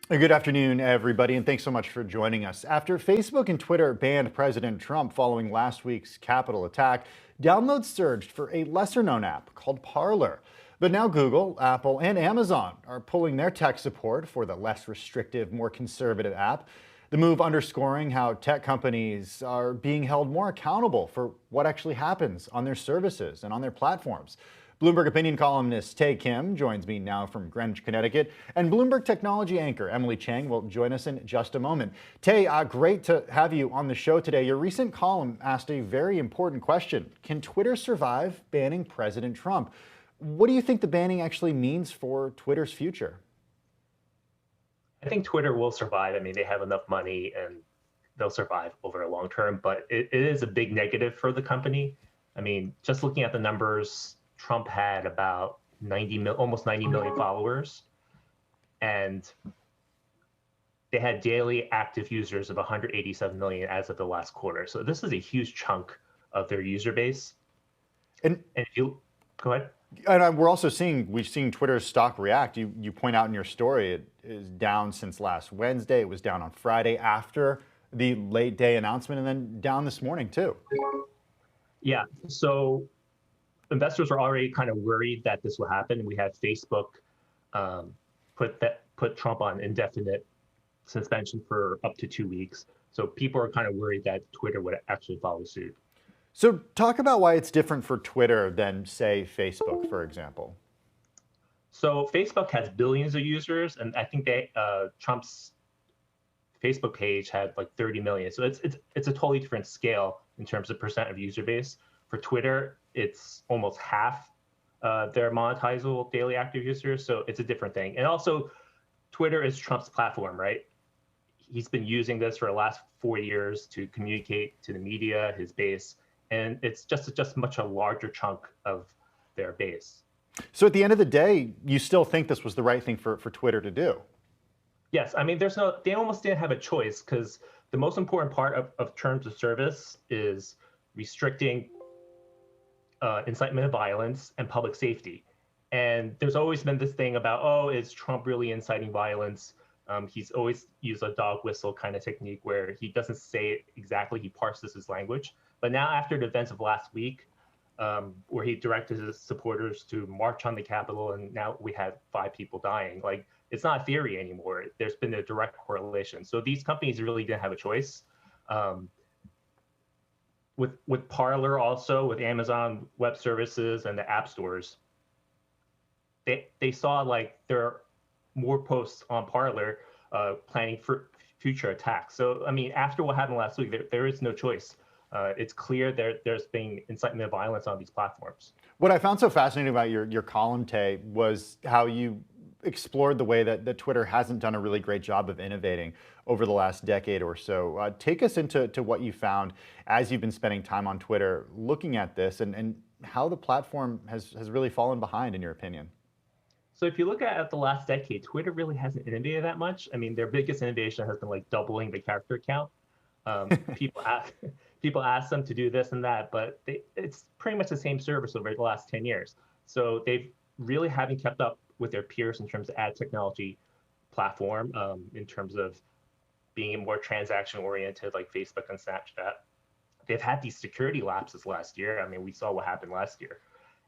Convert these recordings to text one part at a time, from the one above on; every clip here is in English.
Good afternoon, everybody, and thanks so much for joining us. After Facebook and Twitter banned President Trump following last week's Capitol attack, downloads surged for a lesser-known app called Parlor. But now Google, Apple, and Amazon are pulling their tech support for the less restrictive, more conservative app. The move underscoring how tech companies are being held more accountable for what actually happens on their services and on their platforms. Bloomberg opinion columnist Tae Kim joins me now from Greenwich, Connecticut, and Bloomberg technology anchor Emily Chang will join us in just a moment. Tae, great to have you on the show today. Your recent column asked a very important question. Can Twitter survive banning President Trump? What do you think the banning actually means for Twitter's future? I think Twitter will survive. I mean, they have enough money and they'll survive over a long term, but it is a big negative for the company. I mean, just looking at the numbers, Trump had about almost 90 million followers, and they had daily active users of 187 million as of the last quarter. So this is a huge chunk of their user base. And if you go ahead. And we've seen Twitter's stock react. You point out in your story it is down since last Wednesday. It was down on Friday after the late day announcement, and then down this morning too. Yeah, so investors are already kind of worried that this will happen. We had Facebook put Trump on indefinite suspension for up to 2 weeks. So people are kind of worried that Twitter would actually follow suit. So talk about why it's different for Twitter than, say, Facebook, for example. So Facebook has billions of users, and I think Trump's Facebook page had like 30 million. So it's a totally different scale in terms of percent of user base. For Twitter, it's almost half their monetizable daily active users. So it's a different thing. And also, Twitter is Trump's platform, right? He's been using this for the last 4 years to communicate to the media, his base, and it's just much a larger chunk of their base. So at the end of the day, you still think this was the right thing for Twitter to do? Yes, I mean, they almost didn't have a choice, because the most important part of terms of service is restricting incitement of violence and public safety. And there's always been this thing about, oh, is Trump really inciting violence? He's always used a dog whistle kind of technique where he doesn't say it exactly, he parses his language. But now, after the events of last week, where he directed his supporters to march on the Capitol, and now we had 5 people dying, like, it's not a theory anymore. There's been a direct correlation. So these companies really didn't have a choice. With Parlor, also with Amazon Web Services and the app stores, they saw like there are more posts on Parlor planning for future attacks. So I mean, after what happened last week, there is no choice. It's clear there's been incitement of violence on these platforms. What I found so fascinating about your column, Tae, was how you explored the way that Twitter hasn't done a really great job of innovating over the last decade or so. Take us into what you found as you've been spending time on Twitter looking at this, and how the platform has really fallen behind, in your opinion. So if you look at the last decade, Twitter really hasn't innovated that much. I mean, their biggest innovation has been like doubling the character count. People ask them to do this and that, but it's pretty much the same service over the last 10 years. So they've really haven't kept up with their peers in terms of ad technology platform, in terms of being more transaction oriented like Facebook and Snapchat. They've had these security lapses last year. I mean, we saw what happened last year.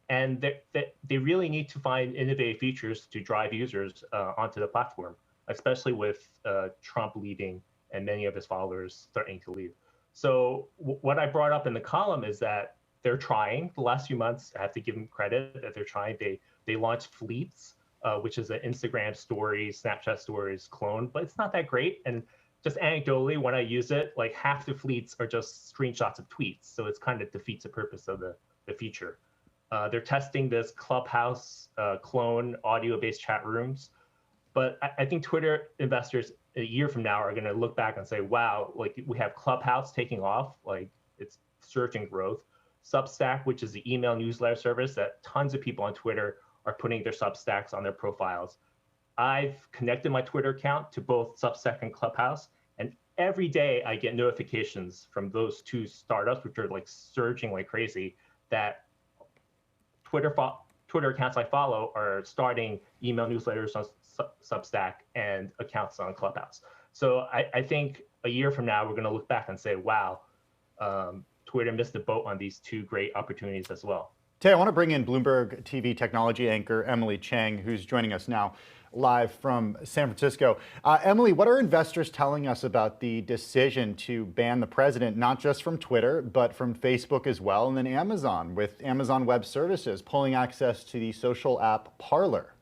And they really need to find innovative features to drive users onto the platform, especially with Trump leaving and many of his followers starting to leave. So what I brought up in the column is that they're trying. The last few months, I have to give them credit that they're trying. They launched Fleets, which is an Instagram stories, Snapchat stories clone, but it's not that great. And just anecdotally, when I use it, like half the fleets are just screenshots of tweets. So it's kind of defeats the purpose of the feature. They're testing this Clubhouse clone audio-based chat rooms. But I think Twitter investors a year from now are going to look back and say, wow, like we have Clubhouse taking off, like it's surging growth. Substack, which is the email newsletter service that tons of people on Twitter are putting their Substacks on their profiles. I've connected my Twitter account to both Substack and Clubhouse, and every day I get notifications from those 2 startups, which are like surging like crazy, that Twitter accounts I follow are starting email newsletters on Substack, and accounts on Clubhouse. So I think a year from now, we're going to look back and say, wow, Twitter missed the boat on these two great opportunities as well. Tay, I want to bring in Bloomberg TV technology anchor Emily Chang, who's joining us now live from San Francisco. Emily, what are investors telling us about the decision to ban the president, not just from Twitter, but from Facebook as well, and then Amazon, with Amazon Web Services pulling access to the social app Parlor?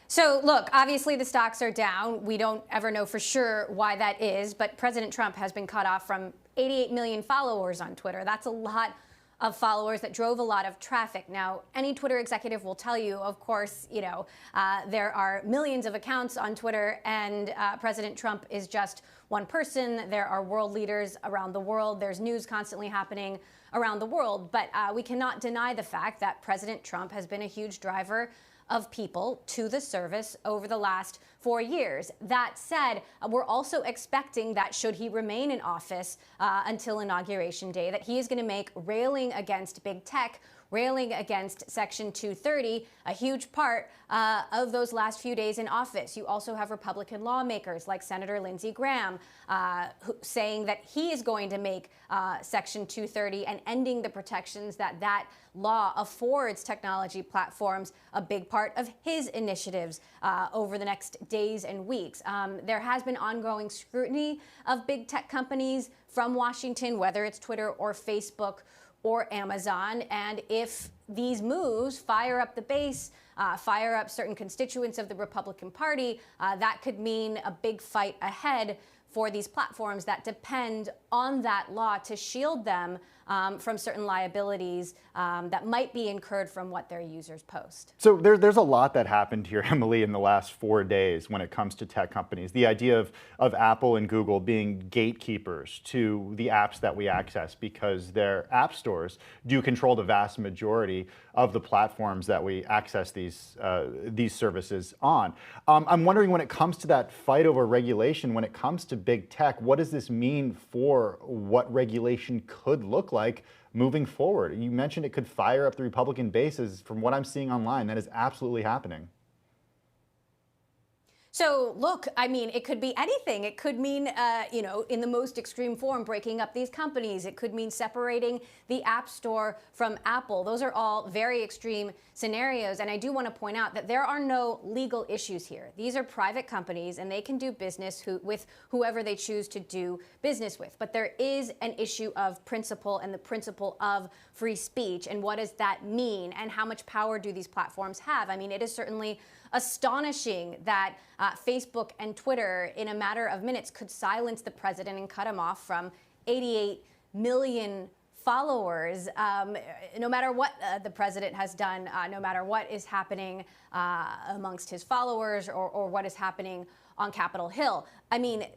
So look, obviously the stocks are down. We don't ever know for sure why that is, but President Trump has been cut off from 88 million followers on Twitter. That's a lot of followers that drove a lot of traffic. Now, any Twitter executive will tell you, of course, there are millions of accounts on Twitter, and President Trump is just one person. There are world leaders around the world. There's news constantly happening around the world. But we cannot deny the fact that President Trump has been a huge driver of people to the service over the last 4 years. That said, we're also expecting that should he remain in office until Inauguration Day, that he is going to make railing against big tech, railing against Section 230, a huge part of those last few days in office. You also have Republican lawmakers like Senator Lindsey Graham saying that he is going to make Section 230 and ending the protections that law affords technology platforms a big part of his initiatives over the next days and weeks. There has been ongoing scrutiny of big tech companies from Washington, whether it's Twitter or Facebook or Amazon. And if these moves fire up the base, fire up certain constituents of the Republican Party, that could mean a big fight ahead for these platforms that depend on that law to shield them from certain liabilities that might be incurred from what their users post. So there's a lot that happened here, Emily, in the last 4 days when it comes to tech companies. The idea of Apple and Google being gatekeepers to the apps that we access because their app stores do control the vast majority of the platforms that we access these services on. I'm wondering, when it comes to that fight over regulation, when it comes to big tech, what does this mean for what regulation could look like moving forward? You mentioned it could fire up the Republican bases. From what I'm seeing online, that is absolutely happening. So look, I mean, it could be anything. It could mean, in the most extreme form, breaking up these companies. It could mean separating the App Store from Apple. Those are all very extreme scenarios. And I do want to point out that there are no legal issues here. These are private companies, and they can do business with whoever they choose to do business with. But there is an issue of principle and the principle of free speech. And what does that mean? And how much power do these platforms have? I mean, it is certainly astonishing that Facebook and Twitter, in a matter of minutes, could silence the president and cut him off from 88 million followers, no matter what the president has done, no matter what is happening amongst his followers or what is happening on Capitol Hill. I mean,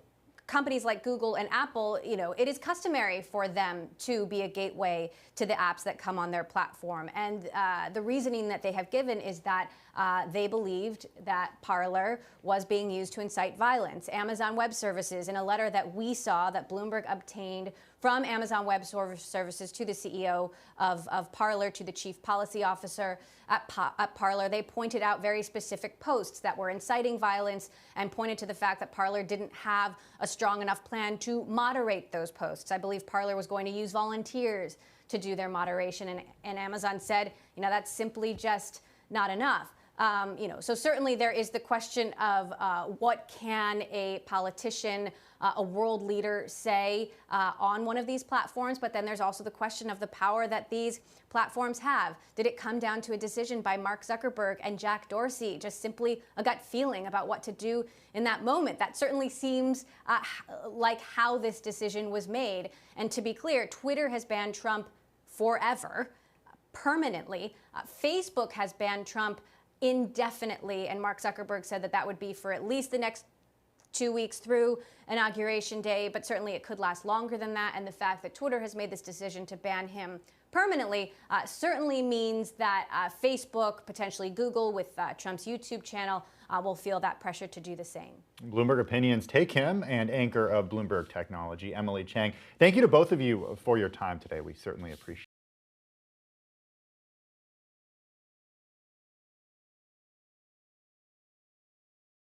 companies like Google and Apple, it is customary for them to be a gateway to the apps that come on their platform. And the reasoning that they have given is that they believed that Parlor was being used to incite violence. Amazon Web Services, in a letter that we saw that Bloomberg obtained from Amazon Web Services to the CEO of Parlor, to the chief policy officer at Parlor, they pointed out very specific posts that were inciting violence and pointed to the fact that Parlor didn't have a strong enough plan to moderate those posts. I believe Parlor was going to use volunteers to do their moderation, and Amazon said, that's simply just not enough. So certainly there is the question of what can a politician, a world leader say on one of these platforms, but then there's also the question of the power that these platforms have. Did it come down to a decision by Mark Zuckerberg and Jack Dorsey, just simply a gut feeling about what to do in that moment? That certainly seems like how this decision was made. And to be clear, Twitter has banned Trump forever, permanently. Facebook has banned Trump indefinitely, and Mark Zuckerberg said that would be for at least the next 2 weeks through Inauguration Day, but certainly it could last longer than that. And the fact that Twitter has made this decision to ban him permanently certainly means that Facebook, potentially Google with Trump's YouTube channel, will feel that pressure to do the same. Bloomberg Opinions, Take Him, and anchor of Bloomberg Technology, Emily Chang. Thank you to both of you for your time today. We certainly appreciate it.